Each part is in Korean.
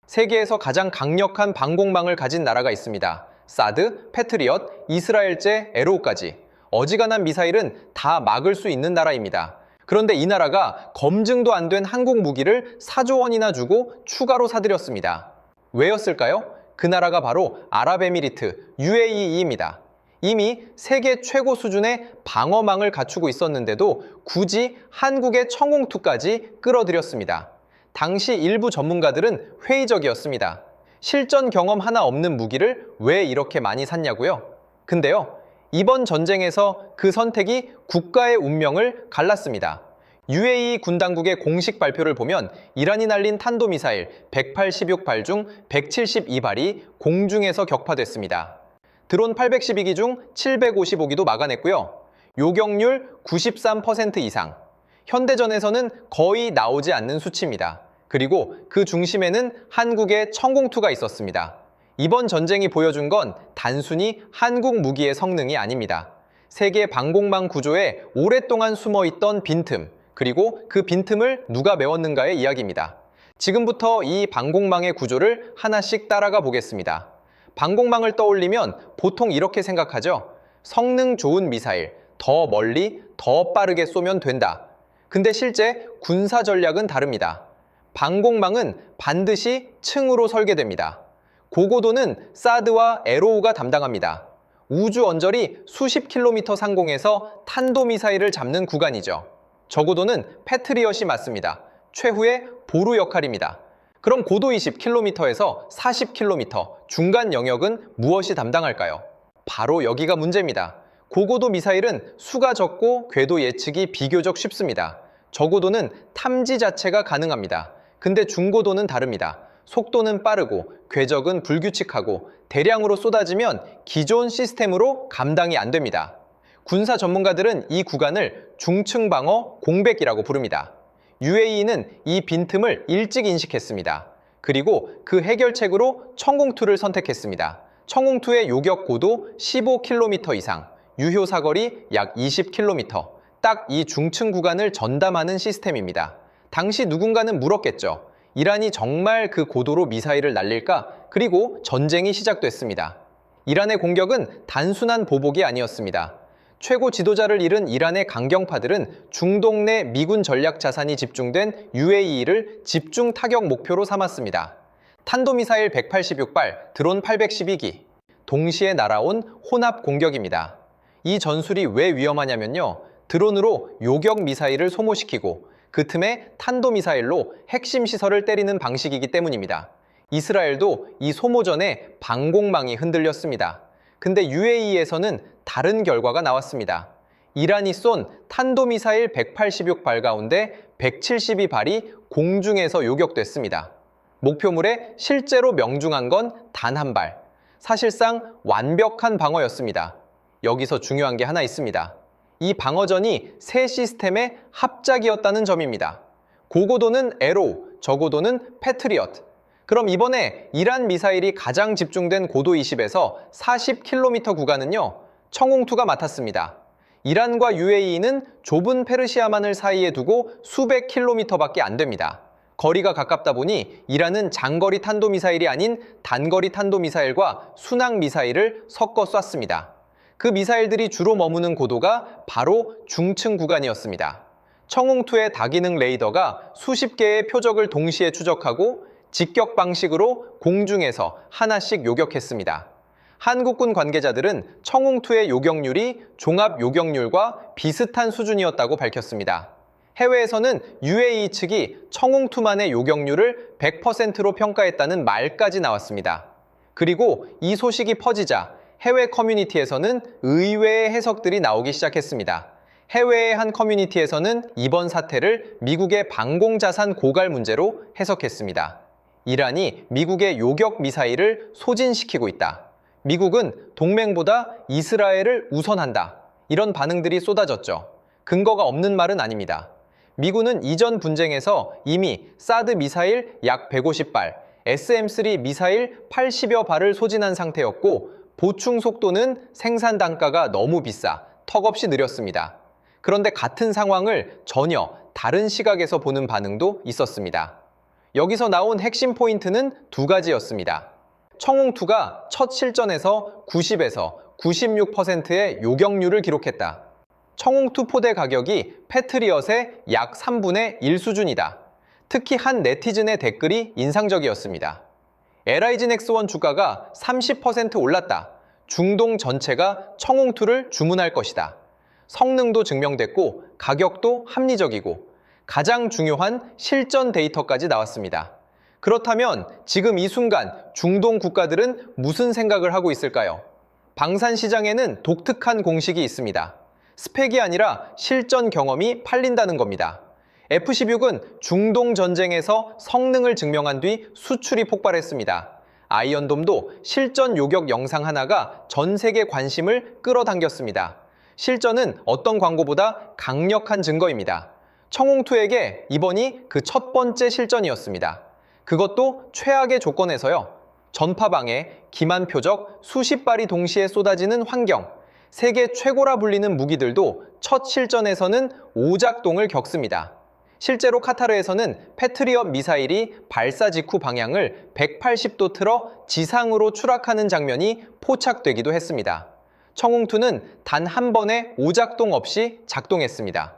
세계에서 가장 강력한 방공망을 가진 나라가 있습니다. 사드, 패트리엇, 이스라엘제, 에로우까지. 어지간한 미사일은 다 막을 수 있는 나라입니다. 그런데 이 나라가 검증도 안 된 한국 무기를 4조 원이나 주고 추가로 사들였습니다. 왜였을까요? 그 나라가 바로 아랍에미리트, UAE입니다. 이미 세계 최고 수준의 방어망을 갖추고 있었는데도 굳이 한국의 청홍2까지 끌어들였습니다. 당시 일부 전문가들은 회의적이었습니다. 실전 경험 하나 없는 무기를 왜 이렇게 많이 샀냐고요? 근데요, 이번 전쟁에서 그 선택이 국가의 운명을 갈랐습니다. UAE 군 당국의 공식 발표를 보면 이란이 날린 탄도미사일 186발 중 172발이 공중에서 격파됐습니다. 드론 812기 중 755기도 막아냈고요. 요격률 93% 이상. 현대전에서는 거의 나오지 않는 수치입니다. 그리고 그 중심에는 한국의 청공2가 있었습니다. 이번 전쟁이 보여준 건 단순히 한국 무기의 성능이 아닙니다. 세계 방공망 구조에 오랫동안 숨어있던 빈틈, 그리고 그 빈틈을 누가 메웠는가의 이야기입니다. 지금부터 이 방공망의 구조를 하나씩 따라가 보겠습니다. 방공망을 떠올리면 보통 이렇게 생각하죠. 성능 좋은 미사일, 더 멀리, 더 빠르게 쏘면 된다. 근데 실제 군사 전략은 다릅니다. 방공망은 반드시 층으로 설계됩니다. 고고도는 사드와 에로우가 담당합니다. 우주 언저리 수십 킬로미터 상공에서 탄도미사일을 잡는 구간이죠. 저고도는 패트리엇이 맡습니다. 최후의 보루 역할입니다. 그럼 고도 20km에서 40km, 중간 영역은 무엇이 담당할까요? 바로 여기가 문제입니다. 고고도 미사일은 수가 적고 궤도 예측이 비교적 쉽습니다. 저고도는 탐지 자체가 가능합니다. 근데 중고도는 다릅니다. 속도는 빠르고 궤적은 불규칙하고 대량으로 쏟아지면 기존 시스템으로 감당이 안 됩니다. 군사 전문가들은 이 구간을 중층 방어 공백이라고 부릅니다. UAE는 이 빈틈을 일찍 인식했습니다. 그리고 그 해결책으로 청공2를 선택했습니다. 청공2의 요격 고도 15km 이상, 유효 사거리 약 20km, 딱 이 중층 구간을 전담하는 시스템입니다. 당시 누군가는 물었겠죠. 이란이 정말 그 고도로 미사일을 날릴까? 그리고 전쟁이 시작됐습니다. 이란의 공격은 단순한 보복이 아니었습니다. 최고 지도자를 잃은 이란의 강경파들은 중동 내 미군 전략 자산이 집중된 UAE를 집중 타격 목표로 삼았습니다. 탄도미사일 186발, 드론 812기, 동시에 날아온 혼합 공격입니다. 이 전술이 왜 위험하냐면요. 드론으로 요격 미사일을 소모시키고 그 틈에 탄도미사일로 핵심 시설을 때리는 방식이기 때문입니다. 이스라엘도 이 소모전에 방공망이 흔들렸습니다. 근데 UAE에서는 다른 결과가 나왔습니다. 이란이 쏜 탄도미사일 186발 가운데 172발이 공중에서 요격됐습니다. 목표물에 실제로 명중한 건 단 한 발. 사실상 완벽한 방어였습니다. 여기서 중요한 게 하나 있습니다. 이 방어전이 세 시스템의 합작이었다는 점입니다. 고고도는 에로우, 저고도는 패트리엇. 그럼 이번에 이란 미사일이 가장 집중된 고도 20에서 40km 구간은요, 청홍2가 맡았습니다. 이란과 UAE는 좁은 페르시아만을 사이에 두고 수백 킬로미터밖에 안 됩니다. 거리가 가깝다 보니 이란은 장거리 탄도미사일이 아닌 단거리 탄도미사일과 순항미사일을 섞어 쐈습니다. 그 미사일들이 주로 머무는 고도가 바로 중층 구간이었습니다. 청홍2의 다기능 레이더가 수십 개의 표적을 동시에 추적하고 직격 방식으로 공중에서 하나씩 요격했습니다. 한국군 관계자들은 청홍2의 요격률이 종합 요격률과 비슷한 수준이었다고 밝혔습니다. 해외에서는 UAE 측이 청홍2만의 요격률을 100%로 평가했다는 말까지 나왔습니다. 그리고 이 소식이 퍼지자 해외 커뮤니티에서는 의외의 해석들이 나오기 시작했습니다. 해외의 한 커뮤니티에서는 이번 사태를 미국의 방공자산 고갈 문제로 해석했습니다. 이란이 미국의 요격 미사일을 소진시키고 있다. 미국은 동맹보다 이스라엘을 우선한다. 이런 반응들이 쏟아졌죠. 근거가 없는 말은 아닙니다. 미군은 이전 분쟁에서 이미 사드 미사일 약 150발, SM-3 미사일 80여 발을 소진한 상태였고 보충 속도는 생산 단가가 너무 비싸 턱없이 느렸습니다. 그런데 같은 상황을 전혀 다른 시각에서 보는 반응도 있었습니다. 여기서 나온 핵심 포인트는 두 가지였습니다. 청홍2가 첫 실전에서 90에서 96%의 요격률을 기록했다. 청홍2 포대 가격이 패트리엇의 약 3분의 1 수준이다. 특히 한 네티즌의 댓글이 인상적이었습니다. LIG X1 주가가 30% 올랐다. 중동 전체가 청홍2를 주문할 것이다. 성능도 증명됐고 가격도 합리적이고 가장 중요한 실전 데이터까지 나왔습니다. 그렇다면 지금 이 순간 중동 국가들은 무슨 생각을 하고 있을까요? 방산 시장에는 독특한 공식이 있습니다. 스펙이 아니라 실전 경험이 팔린다는 겁니다. F-16은 중동 전쟁에서 성능을 증명한 뒤 수출이 폭발했습니다. 아이언돔도 실전 요격 영상 하나가 전 세계 관심을 끌어당겼습니다. 실전은 어떤 광고보다 강력한 증거입니다. 청홍2에게 이번이 그 첫 번째 실전이었습니다. 그것도 최악의 조건에서요. 전파방해, 기만 표적, 수십 발이 동시에 쏟아지는 환경, 세계 최고라 불리는 무기들도 첫 실전에서는 오작동을 겪습니다. 실제로 카타르에서는 패트리엇 미사일이 발사 직후 방향을 180도 틀어 지상으로 추락하는 장면이 포착되기도 했습니다. 청홍2는 단 한 번의 오작동 없이 작동했습니다.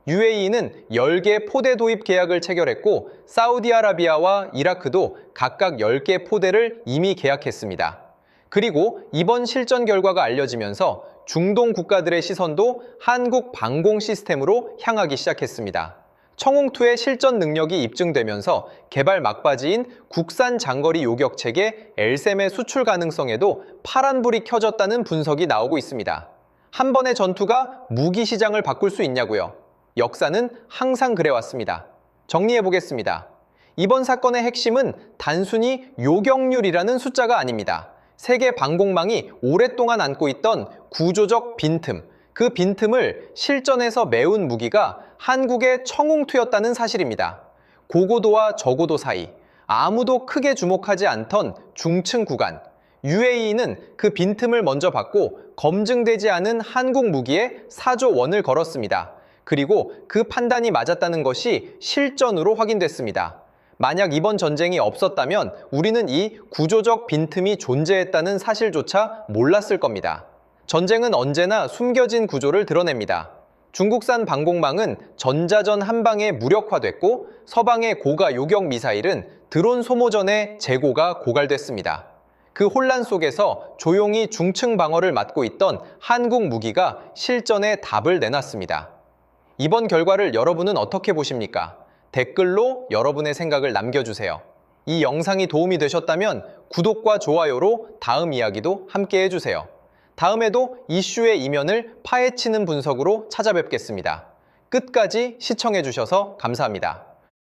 UAE는 10개 포대 도입 계약을 체결했고 사우디아라비아와 이라크도 각각 10개 포대를 이미 계약했습니다. 그리고 이번 실전 결과가 알려지면서 중동 국가들의 시선도 한국 방공 시스템으로 향하기 시작했습니다. 청홍2의 실전 능력이 입증되면서 개발 막바지인 국산 장거리 요격 체계 LSAM의 수출 가능성에도 파란불이 켜졌다는 분석이 나오고 있습니다. 한 번의 전투가 무기 시장을 바꿀 수 있냐고요? 역사는 항상 그래왔습니다. 정리해보겠습니다. 이번 사건의 핵심은 단순히 요격률이라는 숫자가 아닙니다. 세계 방공망이 오랫동안 안고 있던 구조적 빈틈, 그 빈틈을 실전에서 메운 무기가 한국의 청홍2였다는 사실입니다. 고고도와 저고도 사이, 아무도 크게 주목하지 않던 중층 구간, UAE는 그 빈틈을 먼저 받고 검증되지 않은 한국 무기에 4조 원을 걸었습니다. 그리고 그 판단이 맞았다는 것이 실전으로 확인됐습니다. 만약 이번 전쟁이 없었다면 우리는 이 구조적 빈틈이 존재했다는 사실조차 몰랐을 겁니다. 전쟁은 언제나 숨겨진 구조를 드러냅니다. 중국산 방공망은 전자전 한 방에 무력화됐고 서방의 고가 요격 미사일은 드론 소모전에 재고가 고갈됐습니다. 그 혼란 속에서 조용히 중층 방어를 맡고 있던 한국 무기가 실전에 답을 내놨습니다. 이번 결과를 여러분은 어떻게 보십니까? 댓글로 여러분의 생각을 남겨주세요. 이 영상이 도움이 되셨다면 구독과 좋아요로 다음 이야기도 함께 해주세요. 다음에도 이슈의 이면을 파헤치는 분석으로 찾아뵙겠습니다. 끝까지 시청해주셔서 감사합니다.